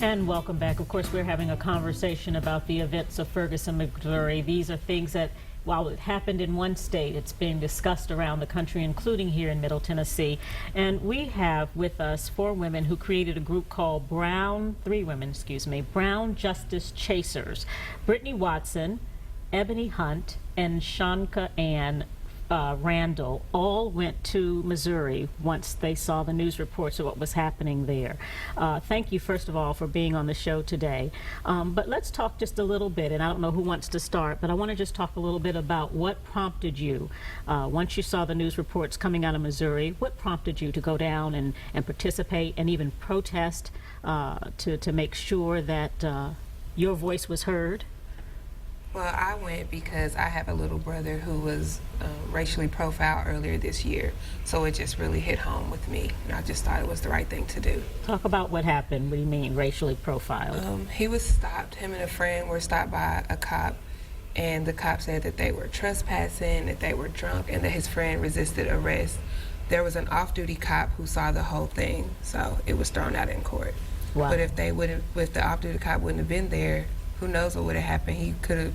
And welcome back. Of course, we're having a conversation about the events of Ferguson, Missouri. These are things that, while it happened in one state, it's being discussed around the country, including here in Middle Tennessee. And we have with us four women who created a group called three women, excuse me, Brown Justice Chasers. Brittany Watson, Ebony Hunt, and Shanka Ann Randall all went to Missouri once they saw the news reports of what was happening there. Thank you, first of all, for being on the show today. But let's talk just a little bit, and I don't know who wants to start, but I want to just talk a little bit about what prompted you, once you saw the news reports coming out of Missouri, what prompted you to go down and participate and even protest to make sure that your voice was heard? Well, I went because I have a little brother who was racially profiled earlier this year, so it just really hit home with me, and I just thought it was the right thing to do. Talk about what happened. What do you mean, racially profiled? He was stopped. Him and a friend were stopped by a cop, and the cop said that they were trespassing, that they were drunk, and that his friend resisted arrest. There was an off-duty cop who saw the whole thing, so it was thrown out in court. Wow. But if the off-duty cop wouldn't have been there, who knows what would have happened? He could have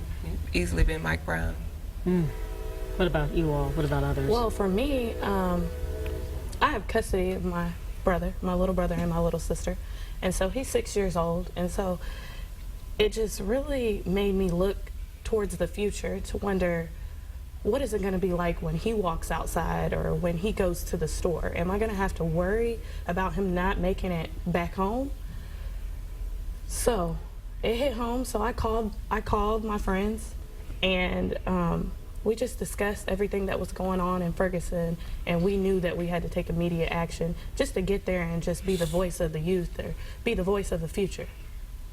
easily been Mike Brown. What about you all? What about others? Well, for me, I have custody of my brother, my little brother and my little sister. And so he's 6 years old. And so it just really made me look towards the future to wonder, what is it going to be like when he walks outside or when he goes to the store? Am I going to have to worry about him not making it back home? So it hit home, so I called my friends, and we just discussed everything that was going on in Ferguson, and we knew that we had to take immediate action just to get there and just be the voice of the youth, or be the voice of the future.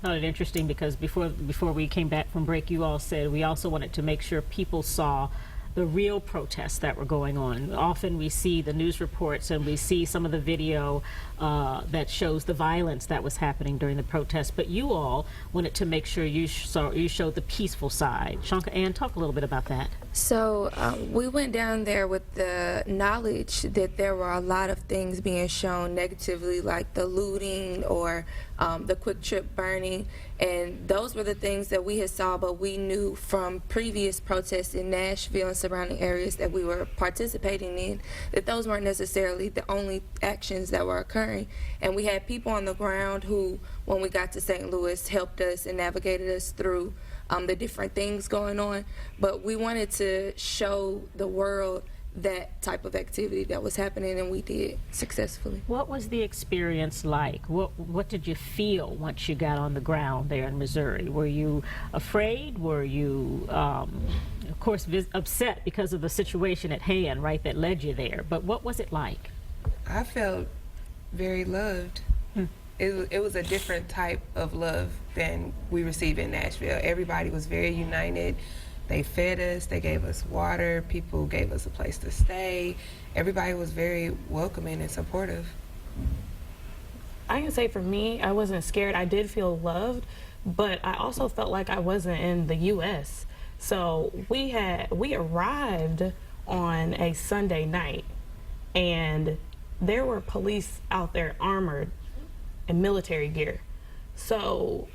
Found it interesting because before we came back from break, you all said we also wanted to make sure people saw the real protests that were going on. Often we see the news reports and we see some of the video that shows the violence that was happening during the protests, but you all wanted to make sure you showed the peaceful side. Shanka Ann, talk a little bit about that. So we went down there with the knowledge that there were a lot of things being shown negatively, like the looting or the quick trip burning, and those were the things that we had saw, but we knew from previous protests in Nashville and surrounding areas that we were participating in that those weren't necessarily the only actions that were occurring. And we had people on the ground who, when we got to St. Louis, helped us and navigated us through the different things going on. But we wanted to show the world that type of activity that was happening, and we did successfully. What was the experience like? What did you feel once you got on the ground there in Missouri? Were you afraid? Were you, of course, upset because of the situation at hand, right, that led you there? But what was it like? I felt very loved. It was a different type of love than we received in Nashville. Everybody was very united. They fed us, they gave us water, people gave us a place to stay. Everybody was very welcoming and supportive. I can say for me, I wasn't scared. I did feel loved, but I also felt like I wasn't in the U.S. So we arrived on a Sunday night, and there were police out there armored in military gear. So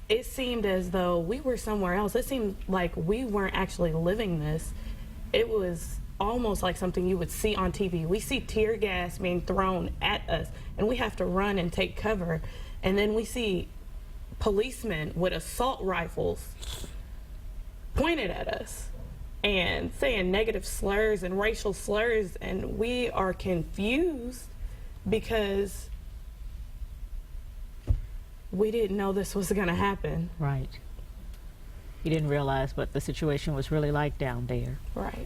it seemed as though we were somewhere else. It seemed like we weren't actually living this. It was almost like something you would see on TV. We see tear gas being thrown at us, and we have to run and take cover. And then we see policemen with assault rifles pointed at us and saying negative slurs and racial slurs, and we are confused because we didn't know this was going to happen. Right. You didn't realize what the situation was really like down there. Right.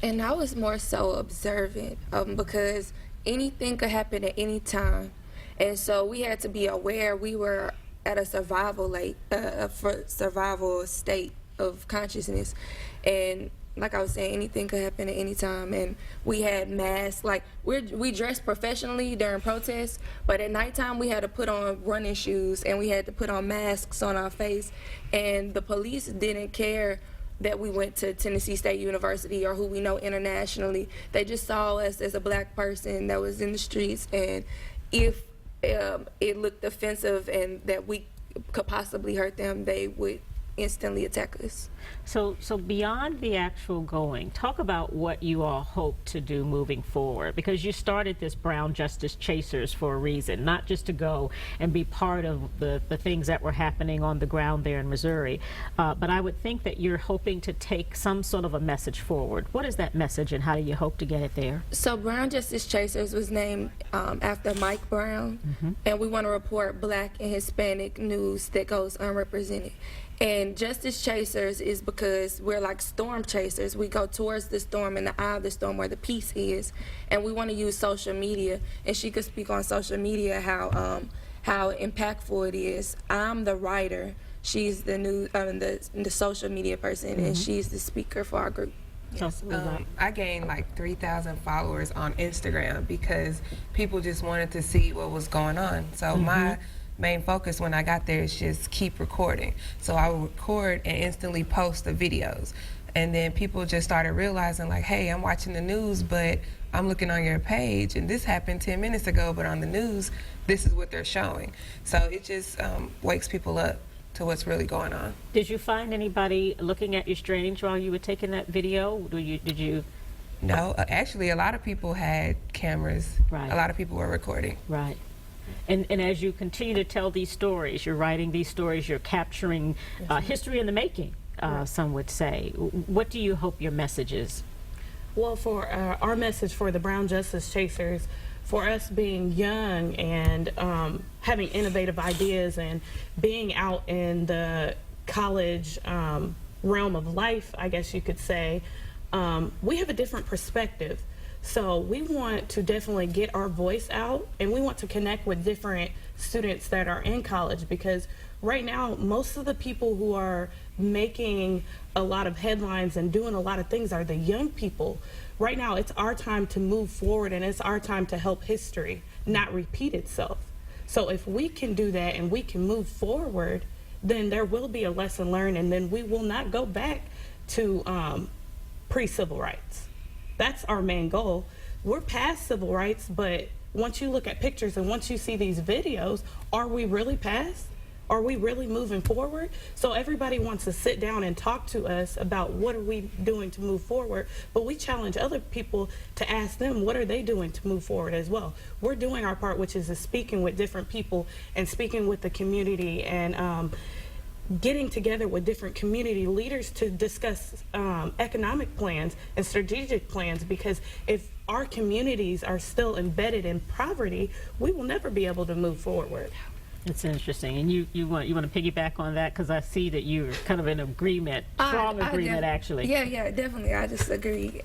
And I was more so observant because anything could happen at any time. And so we had to be aware. We were at a survival state of consciousness. And like I was saying, anything could happen at any time. And we had masks. Like, we dressed professionally during protests, but at nighttime we had to put on running shoes and we had to put on masks on our face. And the police didn't care that we went to Tennessee State University or who we know internationally. They just saw us as a black person that was in the streets. And if it looked offensive and that we could possibly hurt them, they would instantly attack us. So beyond the actual going, talk about what you all hope to do moving forward, because you started this Brown Justice Chasers for a reason, not just to go and be part of the things that were happening on the ground there in Missouri, but I would think that you're hoping to take some sort of a message forward. What is that message and how do you hope to get it there? So Brown Justice Chasers was named after Mike Brown, and we want to report Black and Hispanic news that goes unrepresented. And Justice Chasers is because we're like storm chasers. We go towards the storm, in the eye of the storm where the peace is, and we want to use social media. And she could speak on social media how impactful it is. I'm the writer. She's the new the social media person, and she's the speaker for our group. Yes. I gained like 3,000 followers on Instagram because people just wanted to see what was going on. So my main focus when I got there is just keep recording. So I would record and instantly post the videos. And then people just started realizing like, hey, I'm watching the news, but I'm looking on your page and this happened 10 minutes ago, but on the news, this is what they're showing. So it just wakes people up to what's really going on. Did you find anybody looking at your strange while you were taking that video? Did you? No, actually a lot of people had cameras. Right. A lot of people were recording. Right. And as you continue to tell these stories, you're writing these stories, you're capturing history in the making, some would say. What do you hope your message is? Well, for our message for the Brown Justice Chasers, for us being young and having innovative ideas and being out in the college realm of life, I guess you could say, we have a different perspective. So we want to definitely get our voice out, and we want to connect with different students that are in college, because right now most of the people who are making a lot of headlines and doing a lot of things are the young people. Right now it's our time to move forward, and it's our time to help history not repeat itself. So if we can do that and we can move forward, then there will be a lesson learned, and then we will not go back to pre-civil rights. That's our main goal. We're past civil rights, but once you look at pictures and once you see these videos, are we really past? Are we really moving forward? So everybody wants to sit down and talk to us about what are we doing to move forward, but we challenge other people to ask them what are they doing to move forward as well. We're doing our part, which is speaking with different people and speaking with the community and getting together with different community leaders to discuss economic plans and strategic plans, because if our communities are still embedded in poverty, we will never be able to move forward. It's interesting, and you want to piggyback on that, because I see that you're kind of in agreement, strong agreement actually. Yeah, definitely. I just agree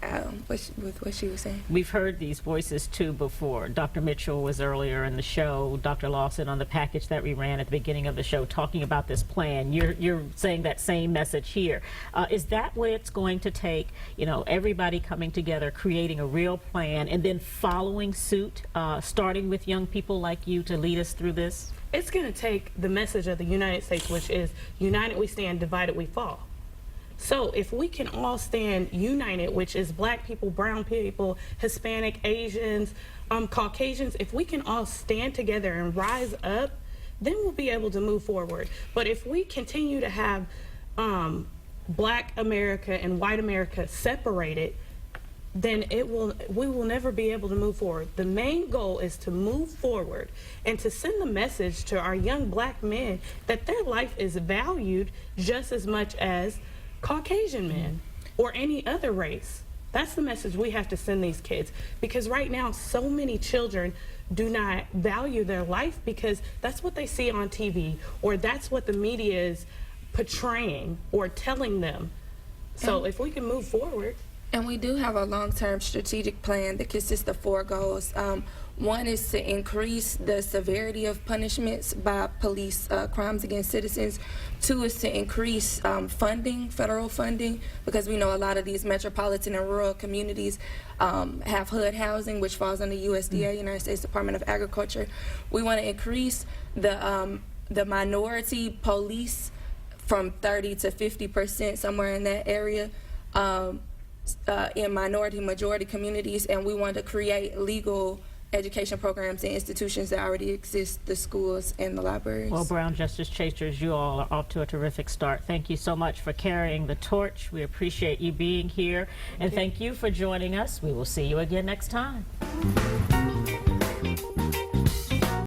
with what she was saying. We've heard these voices too before. Dr. Mitchell was earlier in the show, Dr. Lawson on the package that we ran at the beginning of the show talking about this plan. You're saying that same message here. Is that what it's going to take, everybody coming together, creating a real plan, and then following suit, starting with young people like you to lead us through this? It's going to take the message of the United States, which is united we stand, divided we fall. So if we can all stand united, which is Black people, brown people, Hispanic, Asians, Caucasians, if we can all stand together and rise up, then we'll be able to move forward. But if we continue to have Black America and white America separated, then we will never be able to move forward. The main goal is to move forward and to send the message to our young Black men that their life is valued just as much as Caucasian men or any other race. That's the message we have to send these kids, because right now so many children do not value their life because that's what they see on TV, or that's what the media is portraying or telling them. So if we can move forward. And we do have a long-term strategic plan that consists of 4 goals. One is to increase the severity of punishments by police crimes against citizens. 2 is to increase funding, federal funding, because we know a lot of these metropolitan and rural communities have HUD housing, which falls under USDA, United States Department of Agriculture. We want to increase the minority police from 30 to 50%, somewhere in that area. In minority majority communities, and we want to create legal education programs and institutions that already exist, the schools and the libraries. Well, Brown Justice Chasers, you all are off to a terrific start. Thank you so much for carrying the torch. We appreciate you being here. And thank you for joining us. We will see you again next time.